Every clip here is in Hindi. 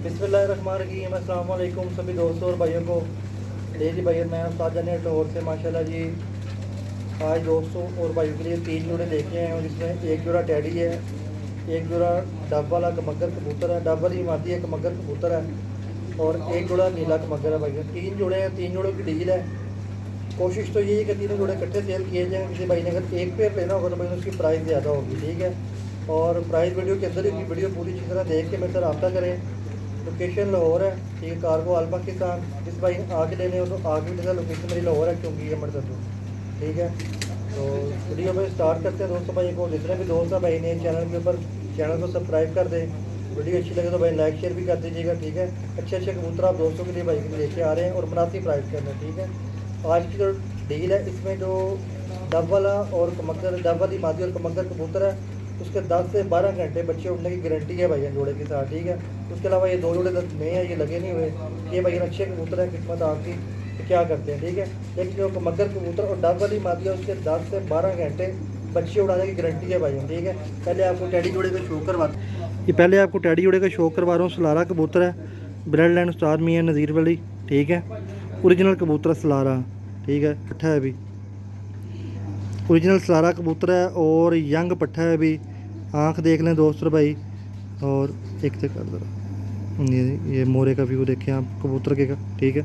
बिस्मिल्लाहिर्रहमानिर्रहीम। अस्सलाम वालेकुम सभी दोस्तों और भाइयों को। जी भाई, मैं उस्ताद जाने टोर से माशाल्लाह जी आज दोस्तों और भाइयों के लिए 3 जोड़े लेके आए हैं, जिसमें एक जोड़ा टैडी है, एक जोड़ा डब वाला मगर कबूतर है, डब वाली मादी एक मगर कबूतर है और एक जोड़ा नीला मगर है। भाई 3 जोड़े हैं, 3 जोड़ों की डील है। कोशिश तो यही है कि तीनों जोड़े इकट्ठे सेल किए जाएँ। किसी भाई ने अगर एक पेयर लेना होगा तो भाई उसकी प्राइस ज़्यादा होगी, ठीक है। और प्राइस वीडियो के अंदर ही वीडियो पूरी अच्छी तरह देख के मेरे से रब्ता करें। लोकेशन लाहौर है, ठीक है, कार्गो आल पाकिस्तान। जिस भाई आगे लेने हो तो आगे भी लोकेशन मेरी लाहौर है, क्योंकि ये मर्द तो ठीक है। तो वीडियो में स्टार्ट करते हैं दोस्तों। भाई को जितने भी दोस्त हैं भाई ने चैनल के ऊपर चैनल को सब्सक्राइब कर दें। वीडियो अच्छी लगे तो भाई लाइक शेयर भी कर दीजिएगा, ठीक है। अच्छे अच्छे कबूतर आप दोस्तों के लिए भाई के लेके आ रहे हैं और मुनासिब प्राइस के अंदर, ठीक है। आज की जो डील है इसमें जो डब वाला और कमक्कर, डब वाली मादी और कमक्कर कबूतर है, उसके 10 से 12 घंटे बच्चे उड़ने की गारंटी है भाई जोड़े के साथ, ठीक है। उसके अलावा ये 2 जोड़े नए हैं, ये लगे नहीं हुए। ये भाई अच्छे कबूतर हैं, किस्मत आपकी तो क्या करते हैं, ठीक है। लेकिन जो मगर कबूतर और डब वाली मादी है उसके 10 से 12 घंटे बच्चे उड़ाने की गारंटी है भाई, ठीक है। पहले आपको टैडी जोड़े का शो करवा रहा हूँ। सलारा कबूतर है, ब्रेड लाइन उस्ताद मियां नज़ीर वाली, ठीक है। ओरिजिनल कबूतर सलारा, ठीक है, पट्ठा है अभी। ओरिजिनल सलारा कबूतर है और यंग पट्ठा है अभी। आँख देख लें दोस्तों भाई, और एक से कर दो ये मोरे का व्यू देखें आप कबूतर के का, ठीक है।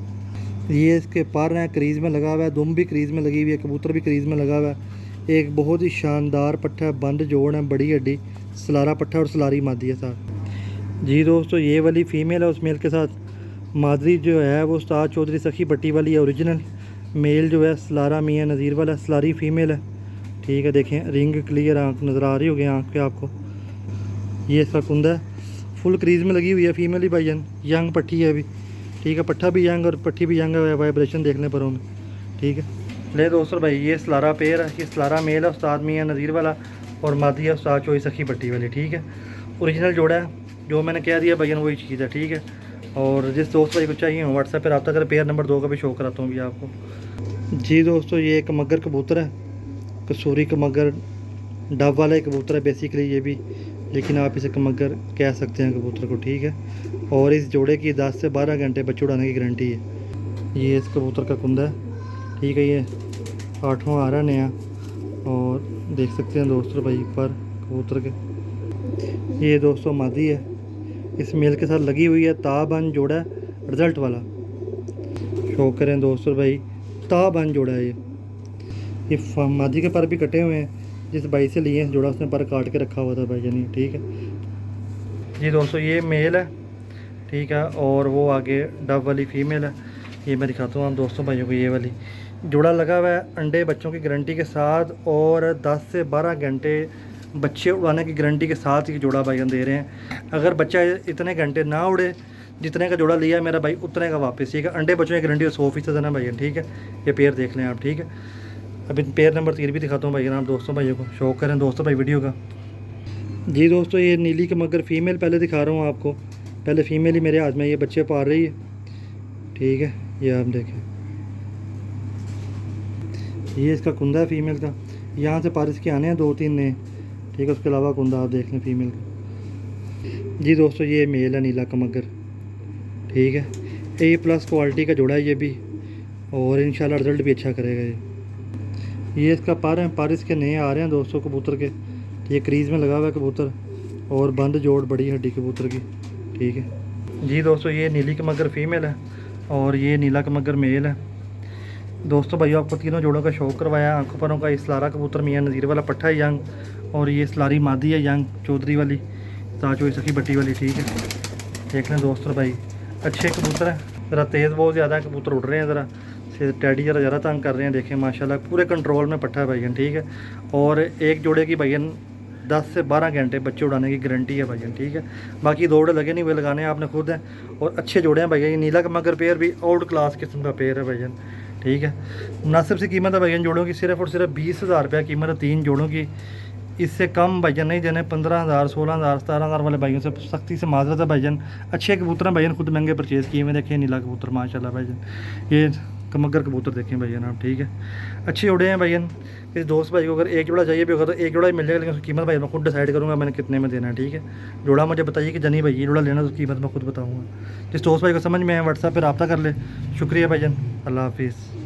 ये इसके पर हैं, क्रीज़ में लगा हुआ है, दुम भी क्रीज़ में लगी हुई है, कबूतर भी क्रीज़ में लगा हुआ है। एक बहुत ही शानदार पट्ठा है, बंद जोड़ है, बड़ी हड्डी, सलारा पट्ठा और सलारी मादी है साथ। जी दोस्तों, ये वाली फ़ीमेल है, उस मेल के साथ मादी जो है वो उस्ताद चौधरी सखी पट्टी वाली है। ओरिजिनल मेल जो है सलारा मियां नज़ीर वाला, सलारी फ़ीमेल है, ठीक है। देखें रिंग क्लियर आँख नज़र आ रही होगी आँख पे आपको। ये इसका कुंदा है, फुल क्रीज़ में लगी हुई है, फीमेल ही भाईजान, यंग पट्टी है अभी, ठीक है। पट्ठा भी यंग और पट्टी भी यंग है, वाइब्रेशन देखने पर हमें, ठीक है। ले दोस्तों भाई, ये सलारा पेयर है, ये सलारा मेल है उस्ताद मियां नज़ीर वाला और मादी है उस्ताद चौधरी सखी पट्टी वाली, ठीक है। ओरिजिनल जोड़ा है, जो मैंने कह दिया भाईजान वही चीज़ है, ठीक है। और जिस दोस्त भाई को चाहिए व्हाट्सएप पर रब्ता करें। पेयर नंबर 2 का भी शो कराता हूँ भी आपको। जी दोस्तों, ये एक मगर कबूतर है, कसूरी कमगर डब वाला ही कबूतर है बेसिकली ये भी, लेकिन आप इसे कमगर कह सकते हैं कबूतर को, ठीक है। और इस जोड़े की 10 से 12 घंटे बच्चे उड़ाने की गारंटी है। ये इस कबूतर का कुंदा है, ठीक है। ये 8वां आ रहा है नया, और देख सकते हैं दोस्तों भाई पर कबूतर के। ये दोस्तों मादी है, इस मेल के साथ लगी हुई है, ताबन जोड़ा है, रिज़ल्ट वाला शो करें दोस्तों भाई, ताबन जोड़ा है ये मादी के पर भी कटे हुए हैं, जिस भाई से लिए जोड़ा उसने पर काट के रखा हुआ था भाई जानी, ठीक है। जी दोस्तों, ये मेल है, ठीक है, और वो आगे डब वाली फ़ीमेल है। ये मैं दिखाता हूँ आप दोस्तों भाइयों को। ये वाली जोड़ा लगा हुआ है अंडे बच्चों की गारंटी के साथ, और 10 से 12 घंटे बच्चे उड़ाने की गारंटी के साथ ये जोड़ा भाई हम दे रहे हैं। अगर बच्चा इतने घंटे ना उड़े जितने का जोड़ा लिया मेरा भाई, उतने का वापस, ठीक है। अंडे बच्चों की गारंटी 100% है ना भाई, ठीक है। ये पेयर देख लें आप, ठीक है। अभी पेयर नंबर 3 भी दिखाता हूँ भाई आप दोस्तों भाइयों को, शौक करें दोस्तों भाई वीडियो का। जी दोस्तों, ये नीली कमगर फ़ीमेल पहले दिखा रहा हूँ आपको। पहले फ़ीमेल ही मेरे हाथ में ये बच्चे पाल रही है, ठीक है। ये आप देखें, ये इसका कुंदा है फ़ीमेल का। यहाँ से पारिस के आने हैं 2-3 नए, ठीक है। उसके अलावा कुंदा आप देख लें फ़ीमेल का। जी दोस्तों, ये मेल है नीला कमगर, ठीक है। A+ क्वालिटी का जोड़ा है ये भी, और इंशाल्लाह रिज़ल्ट भी अच्छा करेगा ये इसका पर है, पर इसके नए आ रहे हैं दोस्तों कबूतर के। ये क्रीज़ में लगा हुआ है कबूतर, और बंद जोड़ बड़ी हड्डी कबूतर की, ठीक है। जी दोस्तों, ये नीली कमगर फ़ीमेल है और ये नीला कमगर मेल है। दोस्तों भाइयों, आपको तीनों जोड़ों का शौक करवाया। आंखों परों का सलारा कबूतर मियां नज़ीर वाला पट्ठा है यंग, और ये सलारी मादी है यंग चौधरी वाली, ताजो सखी बट्टी वाली, ठीक है। देख लें दोस्तों भाई, अच्छे कबूतर हैं, ज़रा तेज़ बहुत ज़्यादा है, कबूतर उड़ रहे हैं ज़रा से, टैडी ज़रा तंग कर रहे हैं। देखें माशाल्लाह पूरे कंट्रोल में पट्ठा है भाईजान, ठीक है। और एक जोड़े की भाईजान 10 से 12 घंटे बच्चे उड़ाने की गारंटी है भाईजान, ठीक है। बाकी 2 जोड़े लगे नहीं हुए, लगाने आपने खुद हैं, और अच्छे जोड़े हैं भाईजान। ये नीला कमगर पेयर भी आउट क्लास किस्म का पेयर है भाईजान, ठीक है। मुनासिब सी कीमत है भाईजान जोड़ों की, सिर्फ और सिर्फ 20,000 रुपये कीमत है 3 जोड़ों की। इससे कम भाईजान नहीं देने। 15,000, 16,000, 17,000 वाले भाइयों से सख्ती से माजरत है भाईजान। अच्छे कबूतर हैं भाईजान, खुद महंगे परचेज़ किए हुए। देखिए नीला कबूतर माशाल्लाह भाईजान, ये मगर कबूतर देखें भैया आप, ठीक है। अच्छे उड़े हैं भैया। किसी दोस्त भाई को अगर एक जोड़ा चाहिए भी होगा तो एक जोड़ा ही मिल जाएगा, लेकिन उसकी कीमत भाई मैं खुद डिसाइड करूँगा मैंने कितने में देना है, ठीक है। जोड़ा मुझे बताइए कि जनी भाई ये जोड़ा लेना तो कीमत मैं खुद बताऊँगा। जिस दोस्त भाई को समझ में आए व्हाट्सएप पर रब्ता कर ले। शुक्रिया भाईजान, अल्लाह हाफिज़।